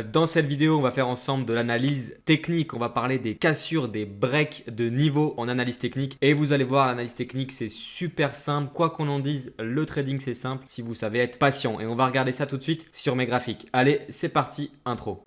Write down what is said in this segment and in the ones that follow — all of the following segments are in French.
Dans cette vidéo, on va faire ensemble de l'analyse technique. On va parler des cassures, des breaks de niveau en analyse technique. Et vous allez voir, l'analyse technique, c'est super simple. Quoi qu'on en dise, le trading, c'est simple si vous savez être patient. Et on va regarder ça tout de suite sur mes graphiques. Allez, c'est parti, intro.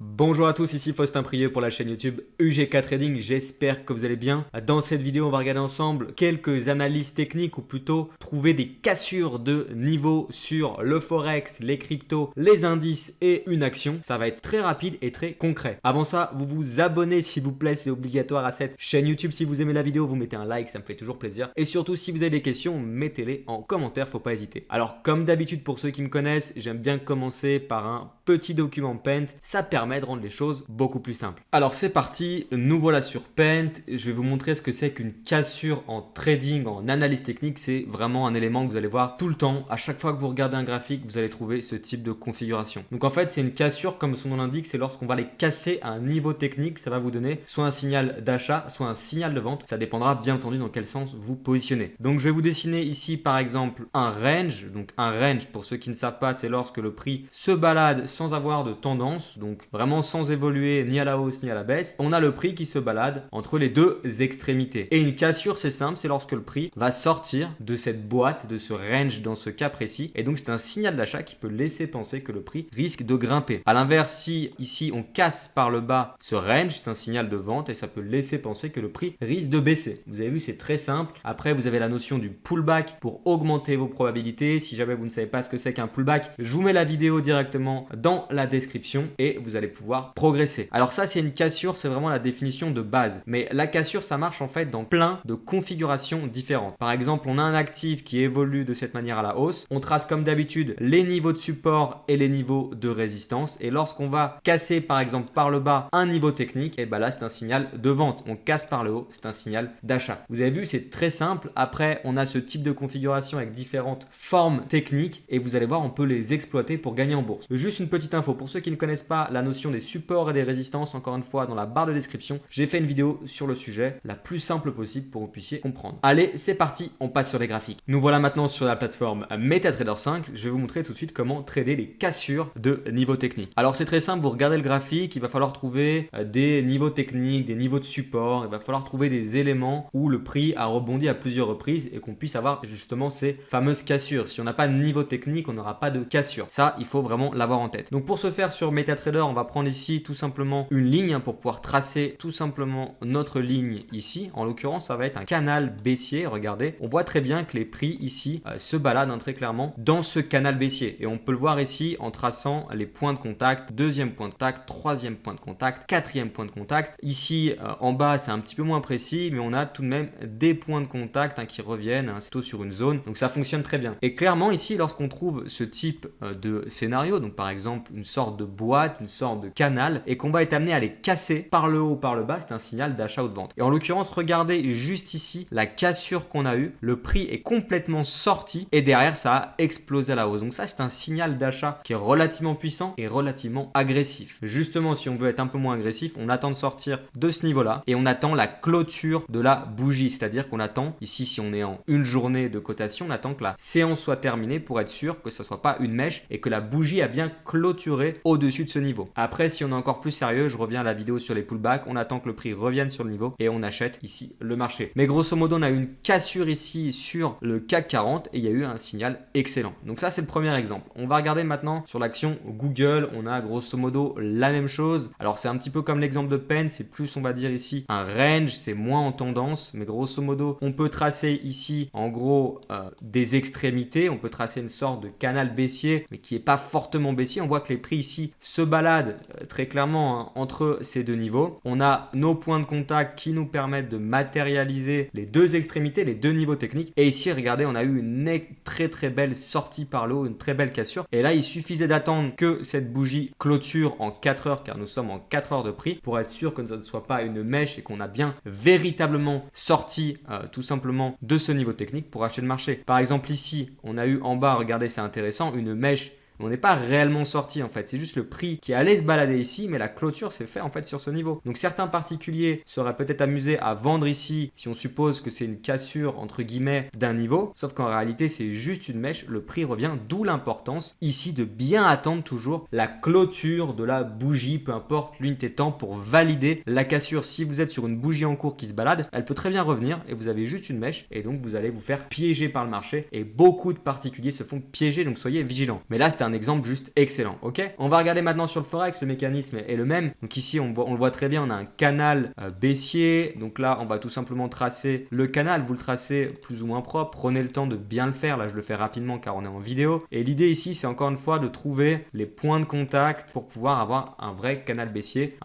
Bonjour à tous, ici Faustin Prieux pour la chaîne YouTube UGK Trading, j'espère que vous allez bien. Dans cette vidéo, on va regarder ensemble quelques analyses techniques ou plutôt trouver des cassures de niveau sur le Forex, les cryptos, les indices et une action. Ça va être très rapide et très concret. Avant ça, vous vous abonnez s'il vous plaît, c'est obligatoire à cette chaîne YouTube. Si vous aimez la vidéo, vous mettez un like, ça me fait toujours plaisir. Et surtout, si vous avez des questions, mettez-les en commentaire, faut pas hésiter. Alors, comme d'habitude pour ceux qui me connaissent, j'aime bien commencer par un petit document Paint, ça permet de rendre les choses beaucoup plus simples. Alors c'est parti, nous voilà sur Paint. Je vais vous montrer ce que c'est qu'une cassure en trading, en analyse technique. C'est vraiment un élément que vous allez voir tout le temps. À chaque fois que vous regardez un graphique, vous allez trouver ce type de configuration. Donc en fait, c'est une cassure, comme son nom l'indique, c'est lorsqu'on va les casser à un niveau technique, ça va vous donner soit un signal d'achat, soit un signal de vente. Ça dépendra bien entendu dans quel sens vous positionnez. Donc je vais vous dessiner ici par exemple un range. Donc un range, pour ceux qui ne savent pas, c'est lorsque le prix se balade sans avoir de tendance, donc vraiment sans évoluer ni à la hausse ni à la baisse. On a le prix qui se balade entre les deux extrémités. Et une cassure, c'est simple, c'est lorsque le prix va sortir de cette boîte, de ce range dans ce cas précis. Et donc c'est un signal d'achat qui peut laisser penser que le prix risque de grimper. À l'inverse, si ici on casse par le bas ce range, c'est un signal de vente et ça peut laisser penser que le prix risque de baisser. Vous avez vu, c'est très simple. Après, vous avez la notion du pullback pour augmenter vos probabilités. Si jamais vous ne savez pas ce que c'est qu'un pullback, je vous mets la vidéo directement dans la description et vous allez pouvoir progresser. Alors ça, c'est une cassure, c'est vraiment la définition de base. Mais la cassure, ça marche en fait dans plein de configurations différentes. Par exemple, on a un actif qui évolue de cette manière à la hausse. On trace comme d'habitude les niveaux de support et les niveaux de résistance. Et lorsqu'on va casser par exemple par le bas un niveau technique, et ben là, c'est un signal de vente. On casse par le haut, c'est un signal d'achat. Vous avez vu, c'est très simple. Après, on a ce type de configuration avec différentes formes techniques et vous allez voir, on peut les exploiter pour gagner en bourse. Juste une petite info pour ceux qui ne connaissent pas la notion des supports et des résistances, encore une fois dans la barre de description, j'ai fait une vidéo sur le sujet la plus simple possible pour que vous puissiez comprendre. Allez, c'est parti, on passe sur les graphiques. Nous voilà maintenant sur la plateforme MetaTrader 5. Je vais vous montrer tout de suite comment trader les cassures de niveau technique. Alors c'est très simple, vous regardez le graphique, il va falloir trouver des niveaux techniques, des niveaux de support, il va falloir trouver des éléments où le prix a rebondi à plusieurs reprises et qu'on puisse avoir justement ces fameuses cassures. Si on n'a pas de niveau technique, on n'aura pas de cassure. Ça, il faut vraiment l'avoir en tête. Donc pour ce faire sur MetaTrader, on va prendre ici tout simplement une ligne pour pouvoir tracer tout simplement notre ligne ici. En l'occurrence, ça va être un canal baissier. Regardez, on voit très bien que les prix ici se baladent très clairement dans ce canal baissier. Et on peut le voir ici en traçant les points de contact, deuxième point de contact, troisième point de contact, quatrième point de contact. Ici en bas, c'est un petit peu moins précis, mais on a tout de même des points de contact qui reviennent. C'est tout sur une zone. Donc ça fonctionne très bien. Et clairement ici, lorsqu'on trouve ce type de scénario, donc par exemple une sorte de boîte, une sorte de canal, et qu'on va être amené à les casser par le haut ou par le bas, c'est un signal d'achat ou de vente. Et en l'occurrence, regardez juste ici la cassure qu'on a eue. Le prix est complètement sorti et derrière, ça a explosé à la hausse. Donc ça, c'est un signal d'achat qui est relativement puissant et relativement agressif. Justement, si on veut être un peu moins agressif, on attend de sortir de ce niveau-là et on attend la clôture de la bougie. C'est-à-dire qu'on attend, ici, si on est en une journée de cotation, on attend que la séance soit terminée pour être sûr que ce ne soit pas une mèche et que la bougie a bien clôturé au-dessus de ce niveau. Après, si on est encore plus sérieux, je reviens à la vidéo sur les pullbacks, on attend que le prix revienne sur le niveau et on achète ici le marché. Mais grosso modo, on a eu une cassure ici sur le CAC 40 et il y a eu un signal excellent. Donc ça, c'est le premier exemple. On va regarder maintenant sur l'action Google. On a grosso modo la même chose. Alors, c'est un petit peu comme l'exemple de Penn. C'est plus, on va dire ici, un range. C'est moins en tendance. Mais grosso modo, on peut tracer ici, en gros, des extrémités. On peut tracer une sorte de canal baissier, mais qui n'est pas fortement baissier. On voit que les prix ici se baladent très clairement entre ces deux niveaux. On a nos points de contact qui nous permettent de matérialiser les deux extrémités, les deux niveaux techniques. Et ici, regardez, on a eu une très belle sortie par le haut, une très belle cassure. Et là, il suffisait d'attendre que cette bougie clôture en 4 heures, car nous sommes en 4 heures de prix, pour être sûr que ça ne soit pas une mèche et qu'on a bien véritablement sorti tout simplement de ce niveau technique pour acheter le marché. Par exemple, ici, on a eu en bas, regardez, c'est intéressant, une mèche On n'est pas réellement sorti en fait. C'est juste le prix qui allait se balader ici, mais la clôture s'est faite en fait sur ce niveau. Donc certains particuliers seraient peut-être amusés à vendre ici si on suppose que c'est une cassure entre guillemets d'un niveau. Sauf qu'en réalité, c'est juste une mèche. Le prix revient, d'où l'importance ici de bien attendre toujours la clôture de la bougie, peu importe l'unité de temps, pour valider la cassure. Si vous êtes sur une bougie en cours qui se balade, elle peut très bien revenir et vous avez juste une mèche et donc vous allez vous faire piéger par le marché et beaucoup de particuliers se font piéger, donc soyez vigilants. Mais là, c'était un exemple juste excellent, ok? On va regarder maintenant sur le Forex, le mécanisme est le même. Donc ici, on le voit très bien, on a un canal baissier. Donc là, on va tout simplement tracer le canal. Vous le tracez plus ou moins propre. Prenez le temps de bien le faire. Là, je le fais rapidement car on est en vidéo. Et l'idée ici, c'est encore une fois de trouver les points de contact pour pouvoir avoir un vrai canal baissier,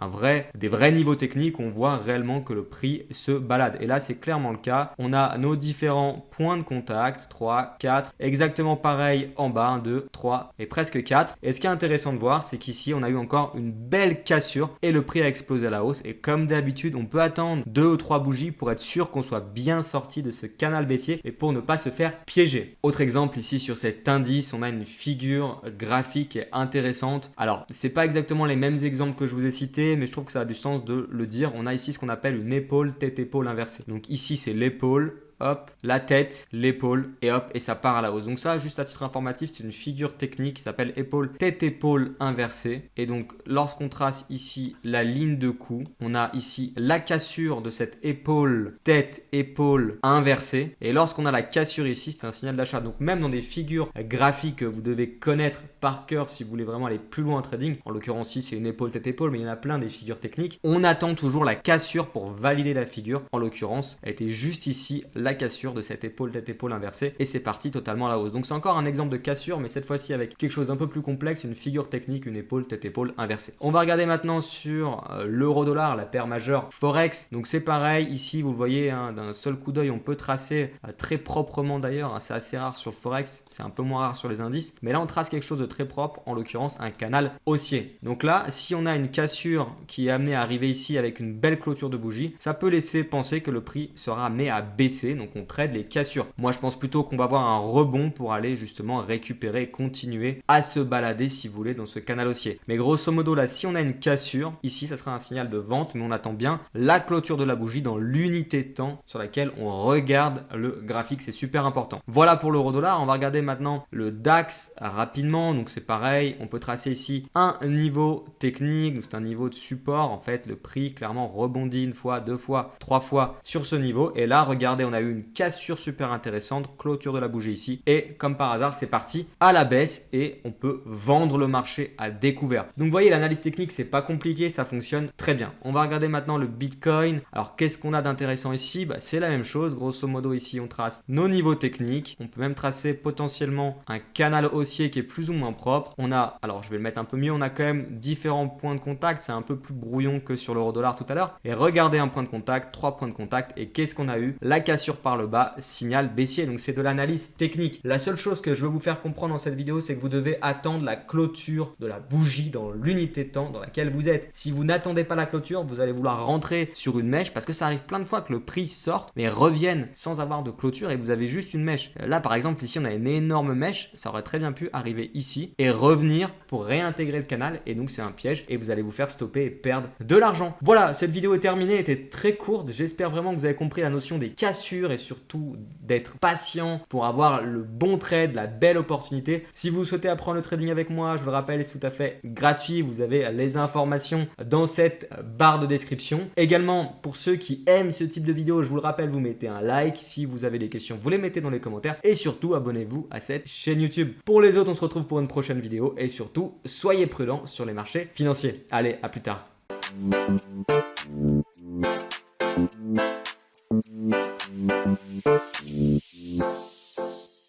des vrais niveaux techniques où on voit réellement que le prix se balade. Et là, c'est clairement le cas. On a nos différents points de contact, 3, 4, exactement pareil en bas, 1, 2, 3 et presque 4. Et ce qui est intéressant de voir, c'est qu'ici, on a eu encore une belle cassure et le prix a explosé à la hausse. Et comme d'habitude, on peut attendre 2 ou 3 bougies pour être sûr qu'on soit bien sorti de ce canal baissier et pour ne pas se faire piéger. Autre exemple ici sur cet indice, on a une figure graphique qui est intéressante. Alors, c'est pas exactement les mêmes exemples que je vous ai cités, mais je trouve que ça a du sens de le dire. On a ici ce qu'on appelle une épaule, tête-épaule inversée. Donc ici, c'est l'épaule. Hop, la tête, l'épaule et hop, et ça part à la hausse. Donc ça, juste à titre informatif, c'est une figure technique qui s'appelle épaule, tête-épaule inversée. Et donc, lorsqu'on trace ici la ligne de coup, on a ici la cassure de cette épaule, tête-épaule inversée. Et lorsqu'on a la cassure ici, c'est un signal d'achat. Donc même dans des figures graphiques que vous devez connaître par cœur si vous voulez vraiment aller plus loin en trading, en l'occurrence ici, c'est une épaule, tête-épaule, mais il y en a plein des figures techniques. On attend toujours la cassure pour valider la figure. En l'occurrence, elle était juste ici, la cassure de cette épaule tête-épaule inversée et c'est parti totalement à la hausse. Donc c'est encore un exemple de cassure, mais cette fois-ci avec quelque chose d'un peu plus complexe, une figure technique, une épaule tête-épaule inversée. On va regarder maintenant sur l'euro-dollar, la paire majeure Forex. Donc c'est pareil, ici vous le voyez, hein, d'un seul coup d'œil on peut tracer très proprement d'ailleurs, hein, c'est assez rare sur le Forex, c'est un peu moins rare sur les indices, mais là on trace quelque chose de très propre, en l'occurrence un canal haussier. Donc là, si on a une cassure qui est amenée à arriver ici avec une belle clôture de bougie, ça peut laisser penser que le prix sera amené à baisser. Donc on trade les cassures. Moi je pense plutôt qu'on va avoir un rebond pour aller justement récupérer, continuer à se balader si vous voulez dans ce canal haussier. Mais grosso modo là, si on a une cassure, ici ça sera un signal de vente, mais on attend bien la clôture de la bougie dans l'unité de temps sur laquelle on regarde le graphique, c'est super important. Voilà pour l'euro dollar. On va regarder maintenant le DAX rapidement. Donc c'est pareil, on peut tracer ici un niveau technique, c'est un niveau de support. En fait le prix clairement rebondit une fois, 2 fois, 3 fois sur ce niveau. Et là regardez, on a eu une cassure super intéressante, clôture de la bougie ici et comme par hasard c'est parti à la baisse et on peut vendre le marché à découvert. Donc vous voyez, l'analyse technique c'est pas compliqué, ça fonctionne très bien. On va regarder maintenant le Bitcoin. Alors qu'est-ce qu'on a d'intéressant ici? C'est la même chose, grosso modo ici on trace nos niveaux techniques, on peut même tracer potentiellement un canal haussier qui est plus ou moins propre. On a, alors je vais le mettre un peu mieux, on a quand même différents points de contact, c'est un peu plus brouillon que sur l'euro dollar tout à l'heure. Et regardez un point de contact, 3 points de contact et qu'est-ce qu'on a eu? La cassure par le bas, signal baissier. Donc c'est de l'analyse technique. La seule chose que je veux vous faire comprendre dans cette vidéo, c'est que vous devez attendre la clôture de la bougie dans l'unité de temps dans laquelle vous êtes. Si vous n'attendez pas la clôture, vous allez vouloir rentrer sur une mèche parce que ça arrive plein de fois que le prix sorte mais revienne sans avoir de clôture et vous avez juste une mèche. Là par exemple ici on a une énorme mèche, ça aurait très bien pu arriver ici et revenir pour réintégrer le canal et donc c'est un piège et vous allez vous faire stopper et perdre de l'argent. Voilà, cette vidéo est terminée, elle était très courte. J'espère vraiment que vous avez compris la notion des cassures et surtout d'être patient pour avoir le bon trade, la belle opportunité. Si vous souhaitez apprendre le trading avec moi, je vous le rappelle, c'est tout à fait gratuit. Vous avez les informations dans cette barre de description. Également, pour ceux qui aiment ce type de vidéo, je vous le rappelle, vous mettez un like. Si vous avez des questions, vous les mettez dans les commentaires. Et surtout, abonnez-vous à cette chaîne YouTube. Pour les autres, on se retrouve pour une prochaine vidéo. Et surtout, soyez prudents sur les marchés financiers. Allez, à plus tard. Thank you.